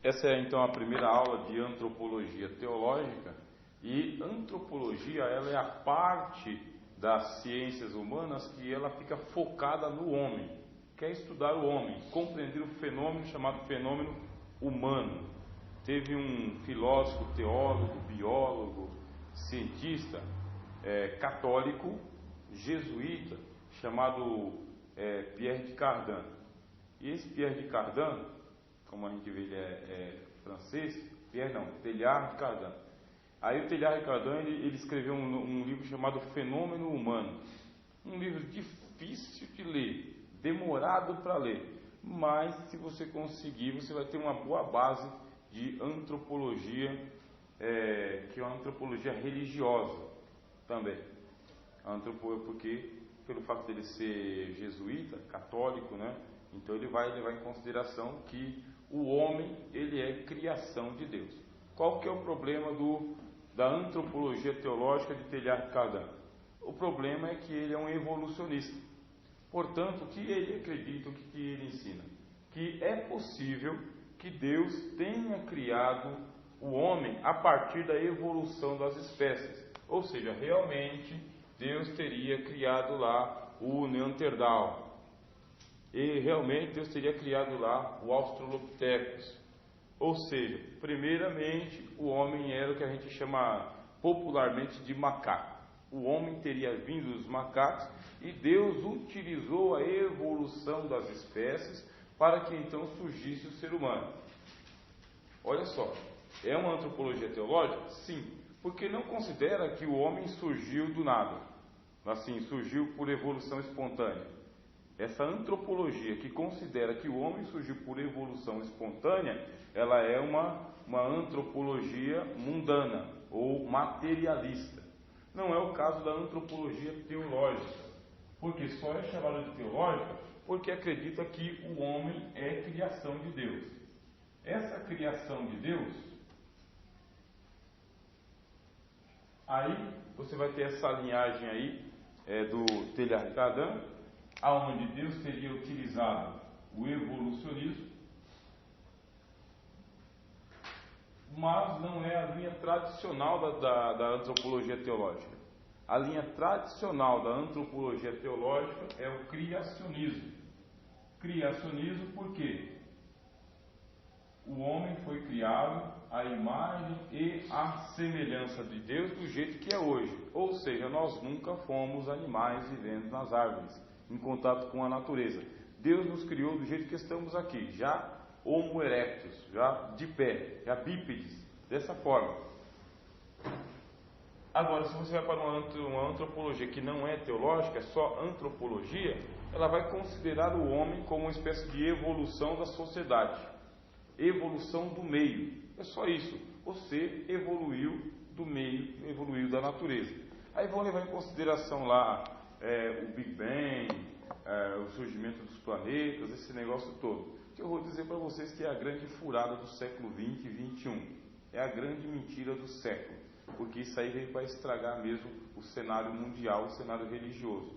Essa é então a primeira aula de antropologia teológica, e antropologia ela é a parte das ciências humanas que ela fica focada no homem, quer estudar o homem, compreender o fenômeno chamado fenômeno humano. Teve um filósofo, teólogo, biólogo, cientista católico, jesuíta, chamado Pierre de Cardin. E esse Pierre de Cardin, como a gente vê, ele é francês, Teilhard de Cardin. Aí o Teilhard de Cardin, ele escreveu um livro chamado Fenômeno Humano. Um livro difícil de ler, demorado para ler, mas se você conseguir, você vai ter uma boa base de antropologia, que é uma antropologia religiosa também. Porque, pelo fato dele ser jesuíta, católico, né? Então ele vai levar em consideração que o homem, ele é criação de Deus. Qual que é o problema da antropologia teológica de Teilhard de Cardin? O problema é que ele é um evolucionista. Portanto, o que ele acredita, o que ele ensina? Que é possível que Deus tenha criado o homem a partir da evolução das espécies. Ou seja, realmente Deus teria criado lá o Neandertal. E realmente Deus teria criado lá o Australopithecus. Ou seja, primeiramente o homem era o que a gente chama popularmente de macaco. O homem teria vindo dos macacos e Deus utilizou a evolução das espécies para que então surgisse o ser humano. Olha só, é uma antropologia teológica? Sim, porque não considera que o homem surgiu do nada, assim, surgiu por evolução espontânea. Essa antropologia que considera que o homem surgiu por evolução espontânea, ela é uma antropologia mundana ou materialista. Não é o caso da antropologia teológica, porque só é chamada de teológica porque acredita que o homem é criação de Deus. Essa criação de Deus, aí você vai ter essa linhagem aí do Teilhard de Cardin, aonde Deus teria utilizado o evolucionismo, mas não é a linha tradicional da antropologia teológica. A linha tradicional da antropologia teológica é o criacionismo. Criacionismo por quê? O homem foi criado à imagem e à semelhança de Deus do jeito que é hoje. Ou seja, nós nunca fomos animais vivendo nas árvores, em contato com a natureza. Deus nos criou do jeito que estamos aqui, já homo erectus, já de pé, já bípedes, dessa forma. Agora, se você vai para uma antropologia que não é teológica, é só antropologia, ela vai considerar o homem como uma espécie de evolução da sociedade, evolução do meio. É só isso. Você evoluiu do meio, evoluiu da natureza. Aí vão levar em consideração lá o Big Bang, o surgimento dos planetas, esse negócio todo. Que eu vou dizer para vocês que é a grande furada do século 20 e 21. É a grande mentira do século. Porque isso aí veio para estragar mesmo o cenário mundial, o cenário religioso.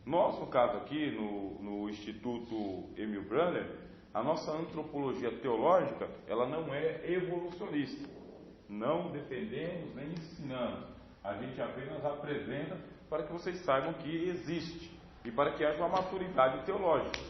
Nós, no caso aqui, no Instituto Emil Brunner, a nossa antropologia teológica, ela não é evolucionista. Não defendemos nem ensinamos. A gente apenas apresenta para que vocês saibam que existe e para que haja uma maturidade teológica.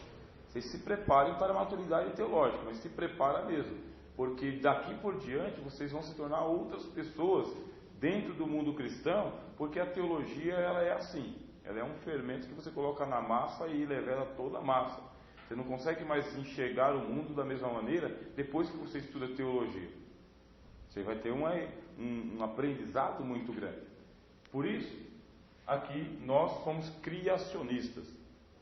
Vocês se preparem para a maturidade teológica, mas se prepara mesmo, porque daqui por diante vocês vão se tornar outras pessoas dentro do mundo cristão, porque a teologia ela é assim, ela é um fermento que você coloca na massa e revela toda a massa. Você não consegue mais enxergar o mundo da mesma maneira depois que você estuda teologia. Você vai ter um aprendizado muito grande. Por isso, aqui nós somos criacionistas.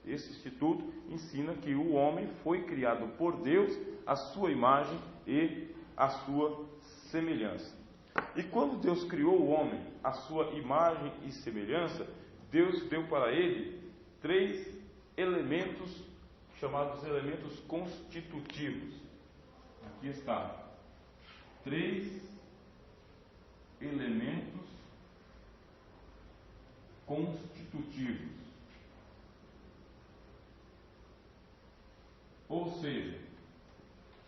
Esse instituto ensina que o homem foi criado por Deus, à sua imagem e à sua semelhança. E quando Deus criou o homem, à sua imagem e semelhança, Deus deu para ele 3 elementos chamados elementos constitutivos. Aqui está. 3 elementos constitutivos. Ou seja,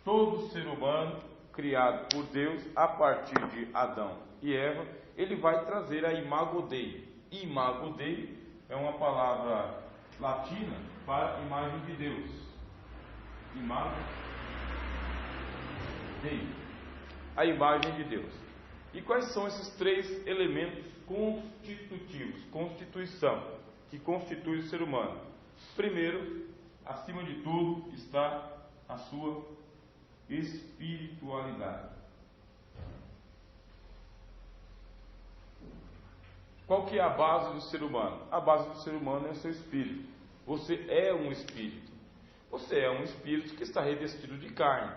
todo ser humano criado por Deus a partir de Adão e Eva, ele vai trazer a imago Dei. Imago Dei é uma palavra latina para imagem de Deus. Imago Dei, a imagem de Deus. E quais são esses três elementos constitutivos, constituição, que constitui o ser humano? Primeiro, acima de tudo, está a sua espiritualidade. Qual que é a base do ser humano? A base do ser humano é o seu espírito. Você é um espírito. Você é um espírito que está revestido de carne.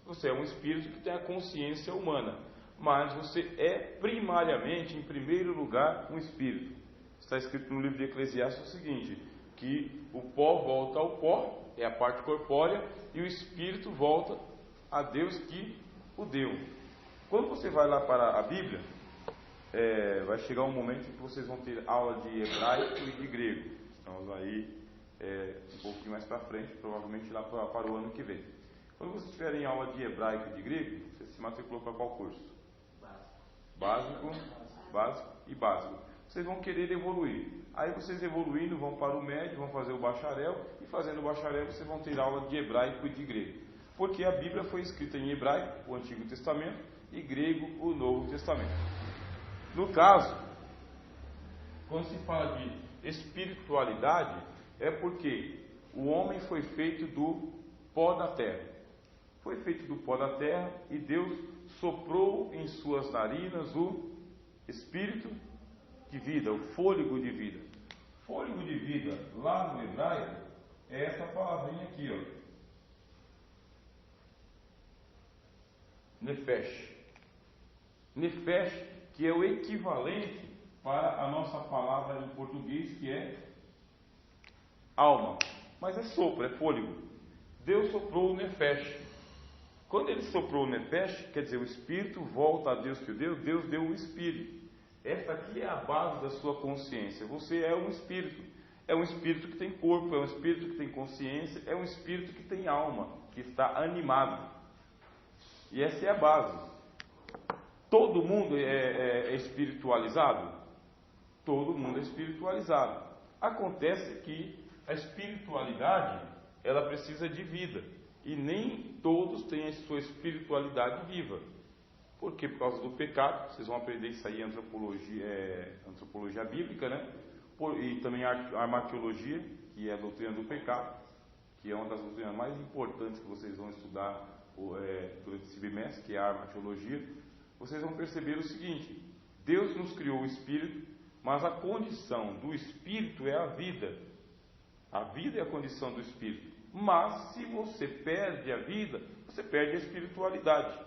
Você é um espírito que tem a consciência humana. Mas você é primariamente, em primeiro lugar, um espírito. Está escrito no livro de Eclesiastes o seguinte, que o pó volta ao pó, é a parte corpórea, e o espírito volta a Deus que o deu. Quando você vai lá para a Bíblia, vai chegar um momento em que vocês vão ter aula de hebraico e de grego. Estamos aí um pouquinho mais para frente, provavelmente lá para o ano que vem. Quando vocês tiverem aula de hebraico e de grego, você se matriculou para qual curso? Básico e básico. Vocês vão querer evoluir. Aí vocês evoluindo vão para o médio, vão fazer o bacharel, e fazendo o bacharel vocês vão ter aula de hebraico e de grego. Porque a Bíblia foi escrita em hebraico, o Antigo Testamento, e grego, o Novo Testamento. No caso, quando se fala de espiritualidade, é porque o homem foi feito do pó da terra. Foi feito do pó da terra e Deus soprou em suas narinas o espírito de vida, o fôlego de vida. Fôlego de vida, lá no hebraico, é essa palavrinha aqui, ó. Nefesh. Nefesh, que é o equivalente para a nossa palavra em português, que é alma. Mas é sopro, é fôlego. Deus soprou o Nefesh. Quando ele soprou o Nefesh, quer dizer, o espírito volta a Deus que o deu, Deus deu o espírito. Esta aqui é a base da sua consciência. Você é um espírito. É um espírito que tem corpo, é um espírito que tem consciência, é um espírito que tem alma, que está animado. E essa é a base. Todo mundo é espiritualizado? Todo mundo é espiritualizado. Acontece que a espiritualidade, ela precisa de vida. E nem todos têm a sua espiritualidade viva. Por quê? Por causa do pecado. Vocês vão aprender isso aí em antropologia bíblica, né? E também a armatiologia, que é a doutrina do pecado, que é uma das doutrinas mais importantes que vocês vão estudar durante esse bimestre, que é a armatiologia. Vocês vão perceber o seguinte: Deus nos criou o espírito, mas a condição do espírito é a vida. A vida é a condição do espírito. Mas se você perde a vida, você perde a espiritualidade.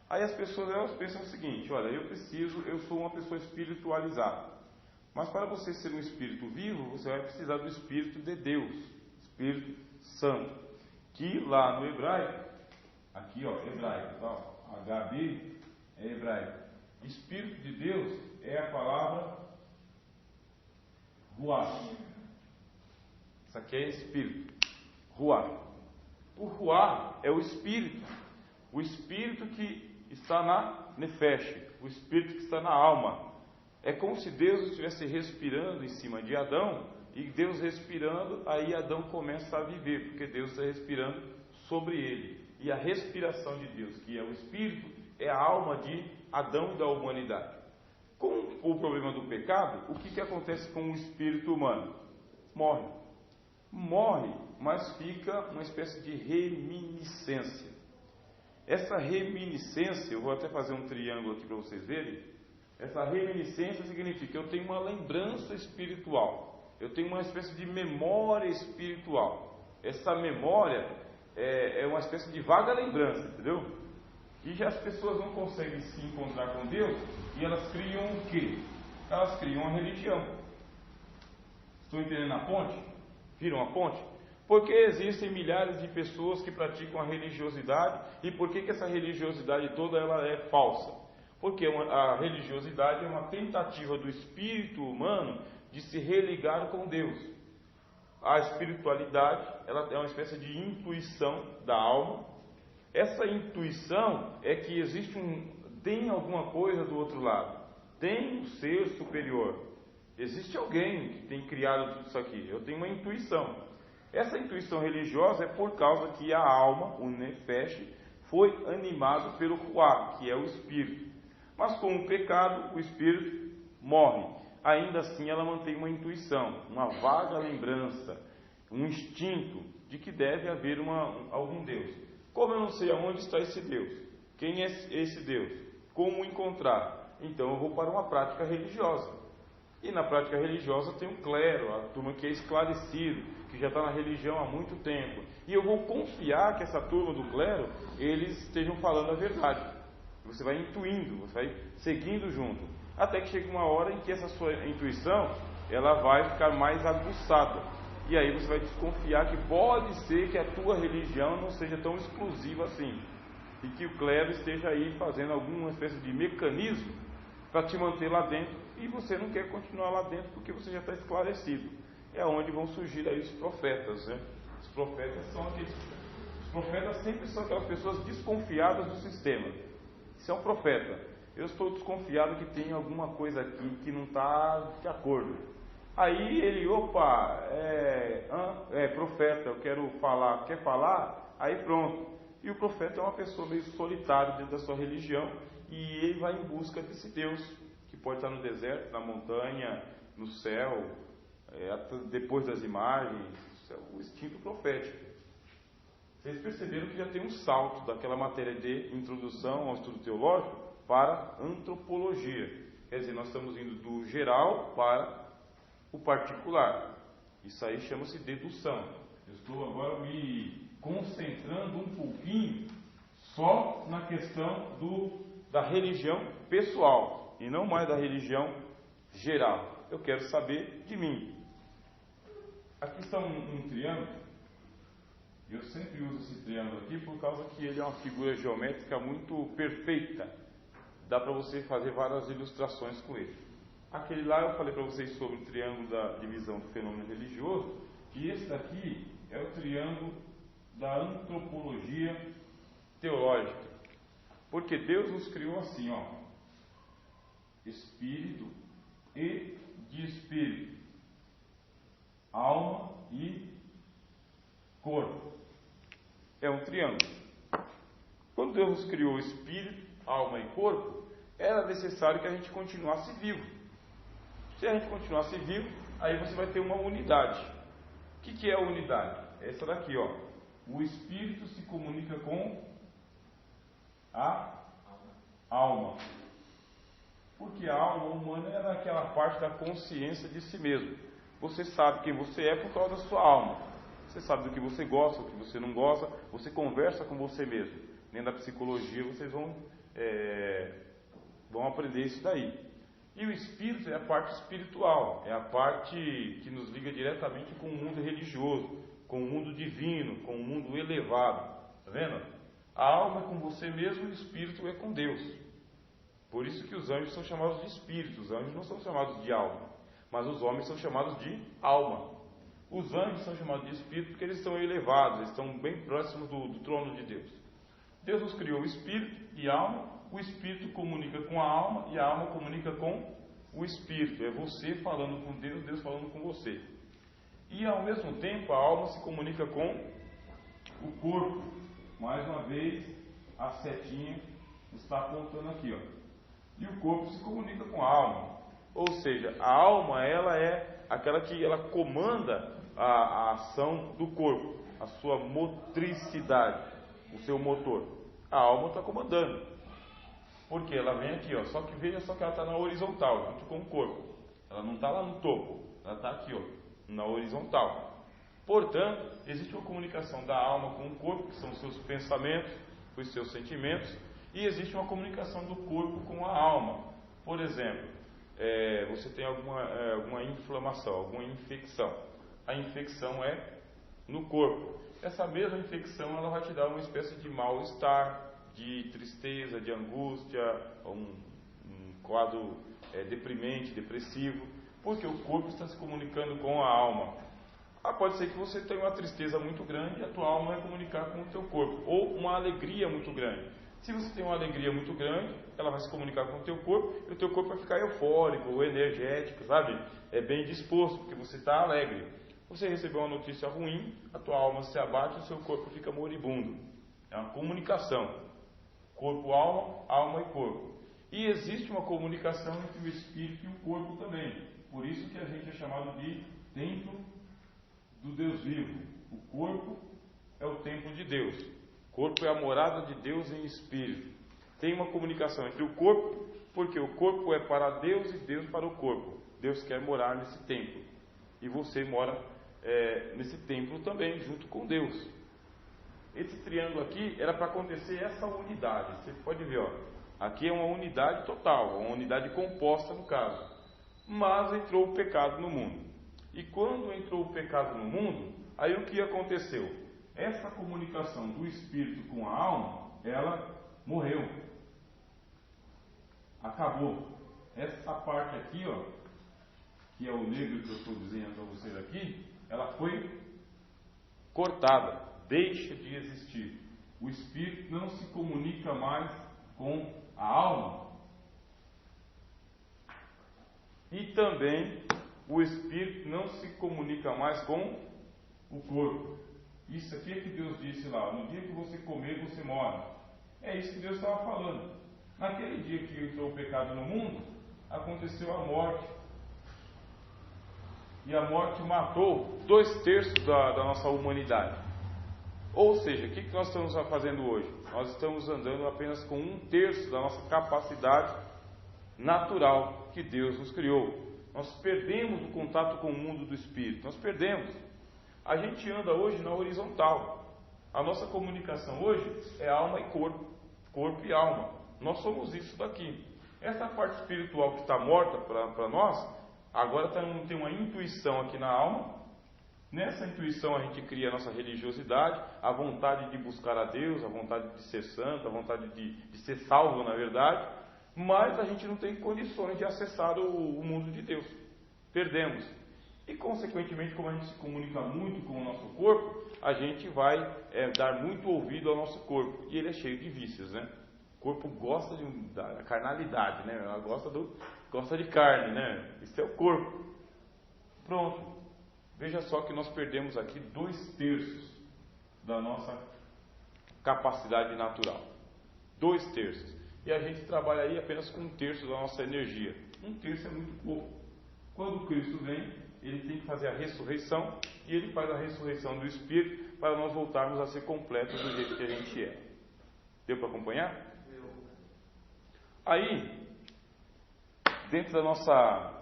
Aí as pessoas elas pensam o seguinte: olha, eu sou uma pessoa espiritualizada. Mas para você ser um espírito vivo, você vai precisar do Espírito de Deus, Espírito Santo. Que lá no hebraico, aqui ó, hebraico, ó, HB é hebraico. Espírito de Deus é a palavra Ruach. Isso aqui é espírito. Ruach. O Ruach é o espírito que está na Nefesh, o espírito que está na alma. É como se Deus estivesse respirando em cima de Adão, e Deus respirando, aí Adão começa a viver, porque Deus está respirando sobre ele. E a respiração de Deus, que é o espírito, é a alma de Adão e da humanidade. Com o problema do pecado, o que acontece com o espírito humano? Morre. Morre, mas fica uma espécie de reminiscência. Essa reminiscência, eu vou até fazer um triângulo aqui para vocês verem. Essa reminiscência significa que eu tenho uma lembrança espiritual. Eu tenho uma espécie de memória espiritual. Essa memória é uma espécie de vaga lembrança, entendeu? E já as pessoas não conseguem se encontrar com Deus e elas criam o quê? Elas criam uma religião. Estão entendendo a ponte? Viram a ponte? Porque existem milhares de pessoas que praticam a religiosidade. E por que essa religiosidade toda ela é falsa? Porque a religiosidade é uma tentativa do espírito humano de se religar com Deus. A espiritualidade ela é uma espécie de intuição da alma. Essa intuição é que tem alguma coisa do outro lado, tem um ser superior, existe alguém que tem criado tudo isso aqui. Eu tenho uma intuição. Essa intuição religiosa é por causa que a alma, o nefesh, foi animado pelo ruach, que é o espírito. Mas com o pecado, o espírito morre. Ainda assim ela mantém uma intuição, uma vaga lembrança, um instinto de que deve haver algum Deus. Como eu não sei aonde está esse Deus? Quem é esse Deus? Como encontrar? Então eu vou para uma prática religiosa. E na prática religiosa tem um clero, a turma que é esclarecido, que já está na religião há muito tempo. E eu vou confiar que essa turma do clero, eles estejam falando a verdade. Você vai intuindo, você vai seguindo junto. Até que chega uma hora em que essa sua intuição, ela vai ficar mais aguçada. E aí você vai desconfiar que pode ser que a tua religião não seja tão exclusiva assim. E que o clero esteja aí fazendo alguma espécie de mecanismo para te manter lá dentro. E você não quer continuar lá dentro porque você já está esclarecido. É onde vão surgir aí os profetas, né? Os profetas sempre são aquelas pessoas desconfiadas do sistema. Se é um profeta, eu estou desconfiado que tem alguma coisa aqui que não está de acordo. Aí ele, profeta, eu quero falar, quer falar? Aí pronto. E o profeta é uma pessoa meio solitária dentro da sua religião e ele vai em busca desse Deus, que pode estar no deserto, na montanha, no céu, depois das imagens. Isso é o instinto profético. Vocês perceberam que já tem um salto daquela matéria de introdução ao estudo teológico para antropologia. Quer dizer, nós estamos indo do geral para o particular. Isso aí chama-se dedução. Eu estou agora me concentrando um pouquinho só na questão da religião pessoal e não mais da religião geral. Eu quero saber de mim. Aqui está um triângulo. Eu sempre uso esse triângulo aqui por causa que ele é uma figura geométrica muito perfeita. Dá para você fazer várias ilustrações com ele. Aquele lá eu falei para vocês sobre o triângulo da divisão do fenômeno religioso. E esse daqui é o triângulo da antropologia teológica. Porque Deus nos criou assim, espírito e de espírito, alma e corpo. É um triângulo. Quando Deus nos criou espírito, alma e corpo, era necessário que a gente continuasse vivo. Se a gente continuasse vivo, aí você vai ter uma unidade. O que é a unidade? Essa daqui, O espírito se comunica com a alma. Porque a alma humana é aquela parte da consciência de si mesmo. Você sabe quem você é por causa da sua alma. Você sabe do que você gosta, do que você não gosta. Você conversa com você mesmo. Dentro da psicologia vocês vão aprender isso daí. E o espírito é a parte espiritual. É a parte que nos liga diretamente com o mundo religioso, com o mundo divino, com o mundo elevado. Está vendo? A alma é com você mesmo e o espírito é com Deus. Por isso que os anjos são chamados de espíritos. Os anjos não são chamados de alma, mas os homens são chamados de alma. Os anjos são chamados de espírito porque eles estão elevados, eles estão bem próximos do trono de Deus. Deus nos criou espírito e alma. O espírito comunica com a alma e a alma comunica com o espírito. É você falando com Deus, Deus falando com você. E ao mesmo tempo a alma se comunica com o corpo. Mais uma vez a setinha está apontando aqui, E o corpo se comunica com a alma. Ou seja, a alma ela é aquela que ela comanda a ação do corpo, a sua motricidade, o seu motor. A alma está comandando. Porque ela vem aqui, só que veja só que ela está na horizontal, junto com o corpo. Ela não está lá no topo, ela está aqui, na horizontal. Portanto, existe uma comunicação da alma com o corpo, que são os seus pensamentos, os seus sentimentos, e existe uma comunicação do corpo com a alma. Por exemplo, você tem alguma inflamação, alguma infecção. A infecção é no corpo. Essa mesma infecção ela vai te dar uma espécie de mal-estar, de tristeza, de angústia, um quadro deprimente, depressivo, porque o corpo está se comunicando com a alma. Pode ser que você tenha uma tristeza muito grande e a tua alma vai comunicar com o teu corpo, ou uma alegria muito grande. Se você tem uma alegria muito grande, ela vai se comunicar com o teu corpo, e o teu corpo vai ficar eufórico, ou energético, sabe? É bem disposto, porque você está alegre. Você recebeu uma notícia ruim, a tua alma se abate e o seu corpo fica moribundo. É uma comunicação. Corpo-alma, alma e corpo. E existe uma comunicação entre o espírito e o corpo também. Por isso que a gente é chamado de templo do Deus vivo. O corpo é o templo de Deus. O corpo é a morada de Deus em espírito. Tem uma comunicação entre o corpo, porque o corpo é para Deus e Deus para o corpo. Deus quer morar nesse templo. E você mora nesse templo também, junto com Deus. Esse triângulo aqui era para acontecer essa unidade. Você pode ver, ó, aqui é uma unidade total, uma unidade composta no caso. Mas entrou o pecado no mundo. E quando entrou o pecado no mundo, aí o que aconteceu? Essa comunicação do espírito com a alma, ela morreu. Acabou. Essa parte aqui, ó, que é o negro que eu estou desenhando para vocês aqui, ela foi cortada. Deixa de existir. O espírito não se comunica mais com a alma. E também o espírito não se comunica mais com o corpo. Isso aqui é que Deus disse lá: no dia que você comer, você morre. É isso que Deus estava falando. Naquele dia que entrou o pecado no mundo, aconteceu a morte. E a morte matou 2/3 da nossa humanidade. Ou seja, o que nós estamos fazendo hoje? Nós estamos andando apenas com 1/3 da nossa capacidade natural que Deus nos criou. Nós perdemos o contato com o mundo do espírito. Nós perdemos. A gente anda hoje na horizontal. A nossa comunicação hoje é alma e corpo. Corpo e alma. Nós somos isso daqui. Essa parte espiritual que está morta para nós, agora tem uma intuição aqui na alma. Nessa intuição a gente cria a nossa religiosidade, a vontade de buscar a Deus, a vontade de ser santo, a vontade de ser salvo, na verdade, mas a gente não tem condições de acessar o mundo de Deus. Perdemos. E, consequentemente, como a gente se comunica muito com o nosso corpo, a gente vai dar muito ouvido ao nosso corpo. E ele é cheio de vícios, né? O corpo gosta da carnalidade, né? Ela gosta de carne, né? Isso é o corpo. Pronto. Veja só que nós perdemos aqui 2/3 da nossa capacidade natural. 2/3. E a gente trabalha aí apenas com 1/3 da nossa energia. 1/3 é muito pouco. Quando Cristo vem, ele tem que fazer a ressurreição, e ele faz a ressurreição do Espírito para nós voltarmos a ser completos do jeito que a gente é. Deu para acompanhar? Aí, dentro da nossa...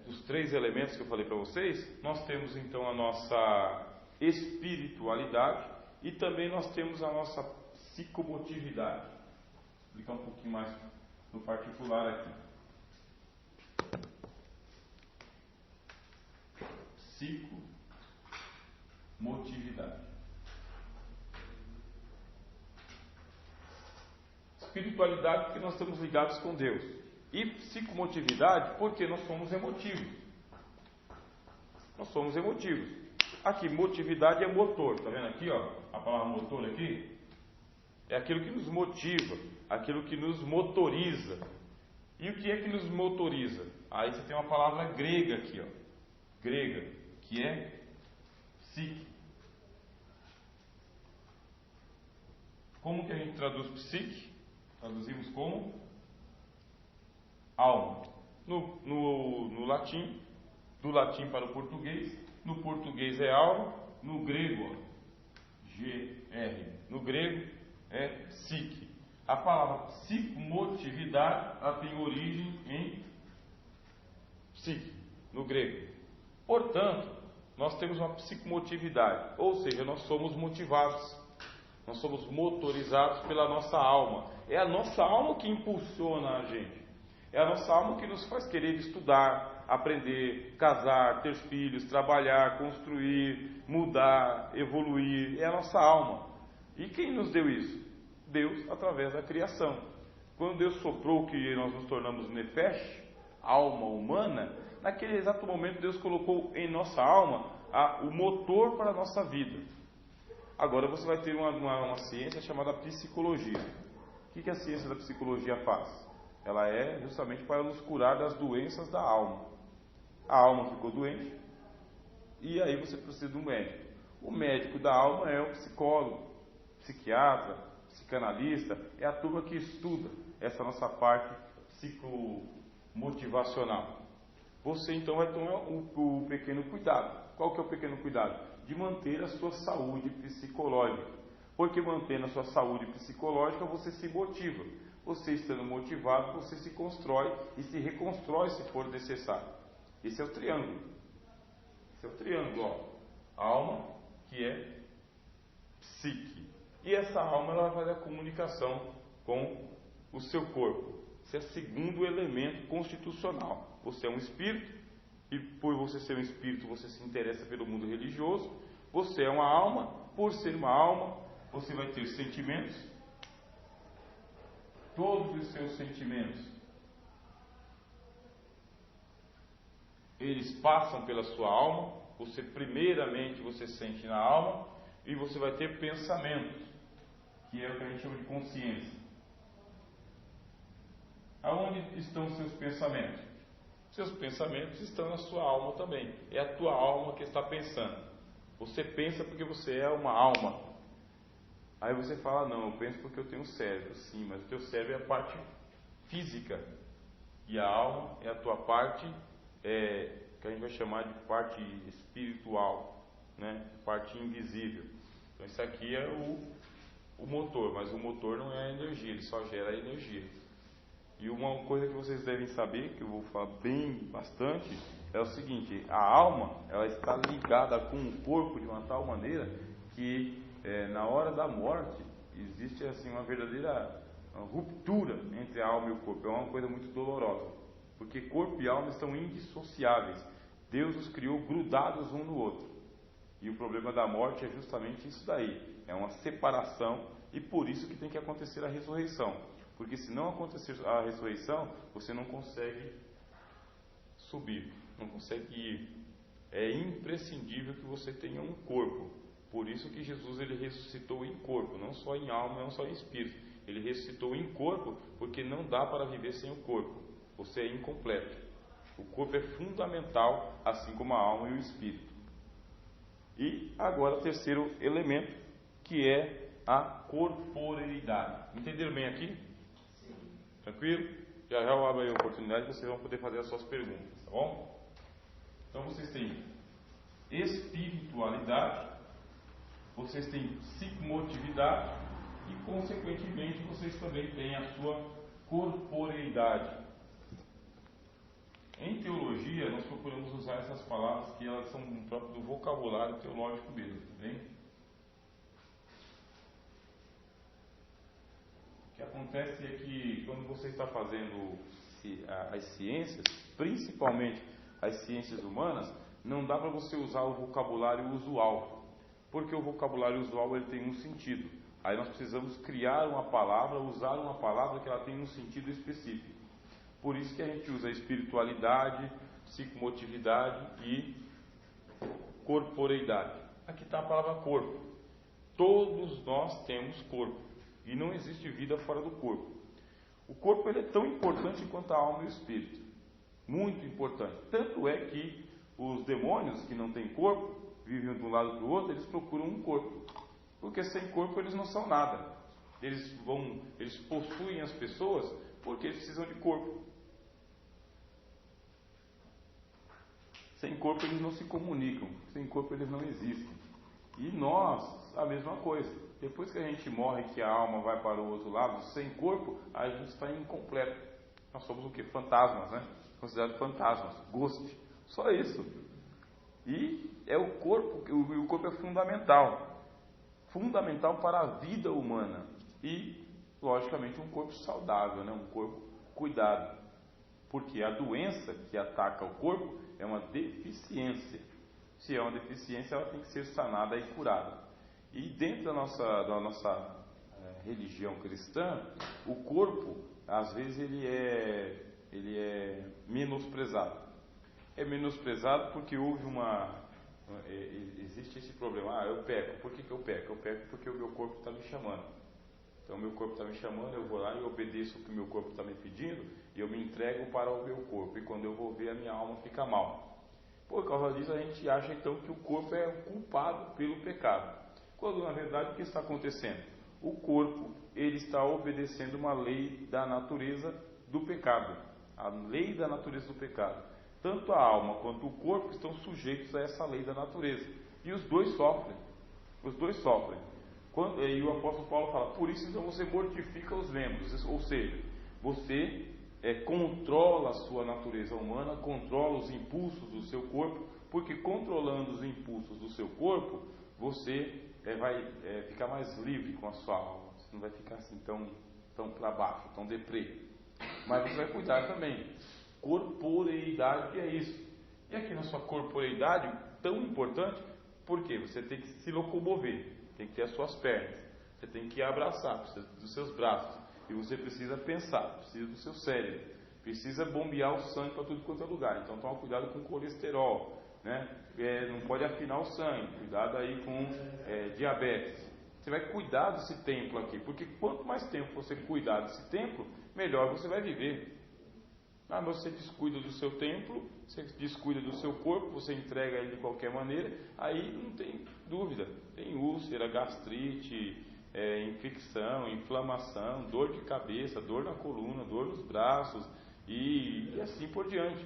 dos 3 elementos que eu falei para vocês, nós temos então a nossa espiritualidade e também nós temos a nossa psicomotividade. Vou explicar um pouquinho mais no particular aqui. Psicomotividade. Espiritualidade porque nós estamos ligados com Deus. E psicomotividade porque nós somos emotivos. Nós somos emotivos. Aqui, motividade é motor. Está vendo aqui, ó? A palavra motor aqui é aquilo que nos motiva, aquilo que nos motoriza. E o que é que nos motoriza? Aí você tem uma palavra grega aqui, ó. Grega, que é psique. Como que a gente traduz psique? Traduzimos como alma. No latim, do latim para o português, no português é alma, no grego, ó, GR, no grego é psique. A palavra psicomotividade, ela tem origem em psique, no grego. Portanto, nós temos uma psicomotividade, ou seja, nós somos motivados, nós somos motorizados pela nossa alma. É a nossa alma que impulsiona a gente. É a nossa alma que nos faz querer estudar, aprender, casar, ter filhos, trabalhar, construir, mudar, evoluir. É a nossa alma. E quem nos deu isso? Deus, através da criação. Quando Deus soprou que nós nos tornamos nefesh, alma humana, naquele exato momento Deus colocou em nossa alma o motor para a nossa vida. Agora você vai ter uma ciência chamada psicologia. O que a ciência da psicologia faz? Ela é justamente para nos curar das doenças da alma. A alma ficou doente e aí você precisa de um médico. O médico da alma é o psicólogo, psiquiatra, psicanalista, é a turma que estuda essa nossa parte psicomotivacional. Você então vai tomar o pequeno cuidado. Qual que é o pequeno cuidado? De manter a sua saúde psicológica. Porque mantendo a sua saúde psicológica, você se motiva. Você estando motivado, você se constrói e se reconstrói se for necessário. Esse é o triângulo. Esse é o triângulo, ó. Alma, que é psique. E essa alma, ela vai fazer a comunicação com o seu corpo. Esse é o segundo elemento constitucional. Você é um espírito, e por você ser um espírito, você se interessa pelo mundo religioso. Você é uma alma, por ser uma alma, você vai ter sentimentos. Todos os seus sentimentos, eles passam pela sua alma. Primeiramente você sente na alma, e você vai ter pensamentos, que é o que a gente chama de consciência. Aonde estão os seus pensamentos? Seus pensamentos estão na sua alma também. É a tua alma que está pensando. Você pensa porque você é uma alma. Aí você fala, não, eu penso porque eu tenho cérebro. Sim, mas o teu cérebro é a parte física. E a alma é a tua parte, que a gente vai chamar de parte espiritual, né? Parte invisível. Então isso aqui é o motor, mas o motor não é a energia, ele só gera a energia. E uma coisa que vocês devem saber, que eu vou falar bastante, é o seguinte: a alma, ela está ligada com o corpo de uma tal maneira que na hora da morte existe assim uma verdadeira ruptura entre a alma e o corpo. É uma coisa muito dolorosa, porque corpo e alma estão indissociáveis. Deus os criou grudados um no outro. E o problema da morte é justamente isso daí, é uma separação, e por isso que tem que acontecer a ressurreição. Porque se não acontecer a ressurreição, você não consegue subir, não consegue ir. É imprescindível que você tenha um corpo. Por isso que Jesus, ele ressuscitou em corpo, não só em alma, não só em espírito. Ele ressuscitou em corpo porque não dá para viver sem o corpo. Você é incompleto. O corpo é fundamental, assim como a alma e o espírito. E agora o terceiro elemento, que é a corporeidade. Entenderam bem aqui? Tranquilo? Já eu abro aí a oportunidade e vocês vão poder fazer as suas perguntas, tá bom? Então vocês têm espiritualidade, vocês têm psicomotividade e, consequentemente, vocês também têm a sua corporeidade. Em teologia, nós procuramos usar essas palavras que elas são próprio do vocabulário teológico mesmo, tá bem? O que acontece é que quando você está fazendo as ciências, principalmente as ciências humanas, não dá para você usar o vocabulário usual, porque o vocabulário usual ele tem um sentido. Aí nós precisamos criar uma palavra, usar uma palavra que ela tem um sentido específico. Por isso que a gente usa espiritualidade, psicomotividade e corporeidade. Aqui está a palavra corpo. Todos nós temos corpo. E não existe vida fora do corpo. O corpo ele é tão importante quanto a alma e o espírito. Muito importante. Tanto é que os demônios que não têm corpo, vivem de um lado para o outro, eles procuram um corpo. Porque sem corpo eles não são nada. Eles possuem as pessoas porque eles precisam de corpo. Sem corpo eles não se comunicam. Sem corpo eles não existem. E nós, a mesma coisa. Depois que a gente morre, que a alma vai para o outro lado, sem corpo, a gente está incompleto. Nós somos o quê? Fantasmas, né? Considerados fantasmas, ghost. Só isso. E é o corpo é fundamental. Fundamental para a vida humana. E, logicamente, um corpo saudável, né? Um corpo cuidado. Porque a doença que ataca o corpo é uma deficiência. Se é uma deficiência, ela tem que ser sanada e curada. E dentro da nossa religião cristã, o corpo, às vezes, ele é menosprezado. É menosprezado porque houve uma Existe esse problema. Eu peco. Por que eu peco? Eu peco porque o meu corpo está me chamando. Então, o meu corpo está me chamando, eu vou lá e obedeço o que o meu corpo está me pedindo, e eu me entrego para o meu corpo. E quando eu vou ver, a minha alma fica mal. Por causa disso, a gente acha então que o corpo é o culpado pelo pecado. Quando, na verdade, o que está acontecendo? O corpo, ele está obedecendo uma lei da natureza do pecado. A lei da natureza do pecado. Tanto a alma quanto o corpo estão sujeitos a essa lei da natureza. E os dois sofrem. Os dois sofrem. E o apóstolo Paulo fala, por isso então você mortifica os membros. Ou seja, você controla a sua natureza humana, controla os impulsos do seu corpo, porque controlando os impulsos do seu corpo, você vai ficar mais livre com a sua alma. Você não vai ficar assim tão para baixo, tão deprê. Mas você vai cuidar também. Corporeidade, que é isso? E aqui na sua corporeidade, tão importante, porque você tem que se locomover, tem que ter as suas pernas, você tem que abraçar, precisa dos seus braços, e você precisa pensar, precisa do seu cérebro, precisa bombear o sangue para tudo quanto é lugar. Então toma cuidado com o colesterol, né? Não pode afinar o sangue, cuidado aí com diabetes. Você vai cuidar desse templo aqui, porque quanto mais tempo você cuidar desse templo, melhor você vai viver. Mas você descuida do seu templo, você descuida do seu corpo, você entrega ele de qualquer maneira, aí não tem dúvida, tem úlcera, gastrite, infecção, inflamação, dor de cabeça, dor na coluna, dor nos braços e assim por diante.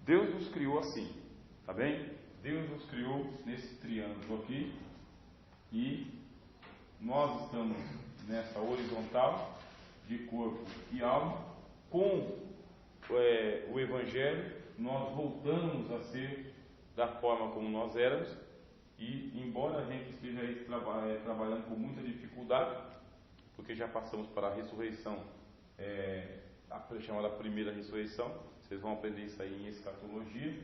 Deus nos criou assim, tá bem? Deus nos criou nesse triângulo aqui e nós estamos nessa horizontal de corpo e alma. Com o Evangelho nós voltamos a ser da forma como nós éramos, e embora a gente esteja aí trabalhando com muita dificuldade, porque já passamos para a ressurreição, a chamada primeira ressurreição, vocês vão aprender isso aí em escatologia.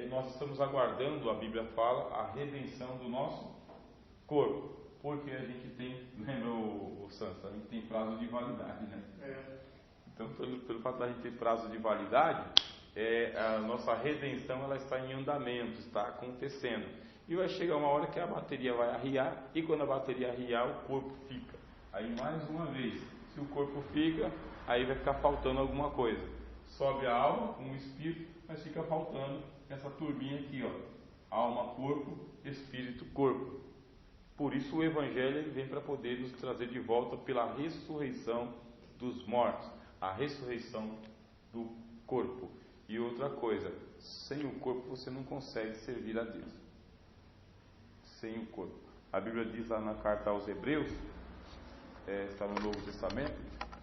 Nós estamos aguardando, a Bíblia fala, a redenção do nosso corpo, porque a gente tem, lembra o Santos, a gente tem prazo de validade, né? Então, pelo fato da gente ter prazo de validade, a nossa redenção ela está em andamento, está acontecendo. E vai chegar uma hora que a bateria vai arriar, e quando a bateria arriar, o corpo fica. Aí, mais uma vez, se o corpo fica, aí vai ficar faltando alguma coisa. Sobe a alma com o espírito, mas fica faltando essa turbinha aqui, ó. Alma, corpo, espírito, corpo. Por isso o Evangelho ele vem para poder nos trazer de volta pela ressurreição dos mortos, a ressurreição do corpo. E outra coisa, sem o corpo você não consegue servir a Deus. Sem o corpo. A Bíblia diz lá na carta aos Hebreus, está no Novo Testamento,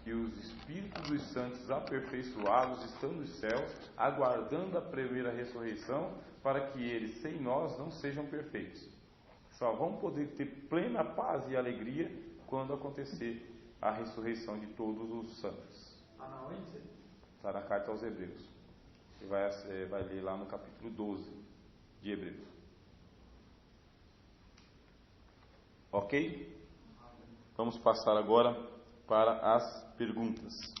que os espíritos dos santos aperfeiçoados estão nos céus, aguardando a primeira ressurreição, para que eles, sem nós, não sejam perfeitos. Só vão poder ter plena paz e alegria quando acontecer a ressurreição de todos os santos. Está na carta aos Hebreus. Você vai ler lá no capítulo 12 de Hebreus. Ok? Vamos passar agora para as perguntas.